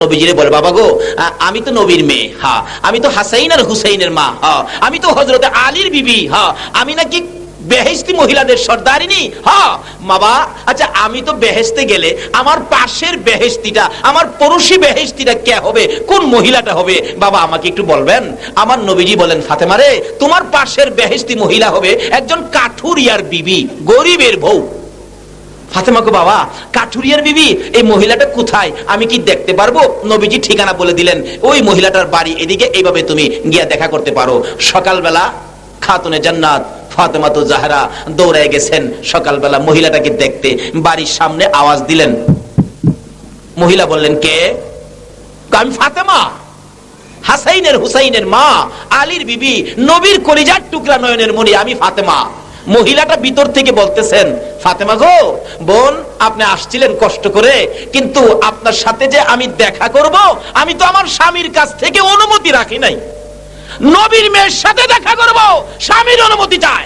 নবীজিরে বলে, বাবা গো, আমি তো নবীর মেয়ে, হ্যাঁ, আমি তো হাসাইন আর হুসাইনের মা, হ্যাঁ, আমি তো হযরত আলীর বিবি, হ্যাঁ, আমি নাকি বেহেশতি মহিলাদের সর্দারিনী, হ্যাঁ বাবা। আচ্ছা, আমি তো বেহেশতে গেলে আমার পাশের বেহেশতিটা, আমার পড়োশি বেহেশতিটা কে হবে, কোন মহিলাটা হবে বাবা, আমাকে একটু বলবেন? আমার নবীজি বলেন, ফাতেমা রে, তোমার পাশের বেহেশতি মহিলা হবে একজন কাঠুরিয়ার বিবি, গরিবের বউ। ফাতেমাকে, বাবা কাঠুরিয়ার বিবি, এই মহিলাটা কোথায়, আমি কি দেখতে পারবো? নবীজি ঠিকানা বলে দিলেন, ওই মহিলাটার বাড়ি এদিকে, এইভাবে তুমি গিয়া দেখা করতে পারো। সকালবেলা খাতুনে জান্নাত ফাতেমা তো জাহরা দৌড়ে গেছেন সকালবেলা মহিলাটাকে দেখতে। বাড়ির সামনে আওয়াজ দিলেন, মহিলা বললেন, কে? আমি ফাতেমা, হাসাইনের হুসাইনের মা, আলীর বিবি, নবীর কলিজার টুকরা নয়নের মণি, আমি ফাতেমা। মহিলাটা ভিতর থেকে বলতেছেন, ফাতেমা গো বোন, আপনি আসছিলেন কষ্ট করে, কিন্তু আপনার সাথে যে আমি দেখা করব, আমি তো আমার স্বামীর কাছ থেকে অনুমতি রাখি নাই। নবীর মেয়ের সাথে দেখা করব, স্বামীর অনুমতি চাই।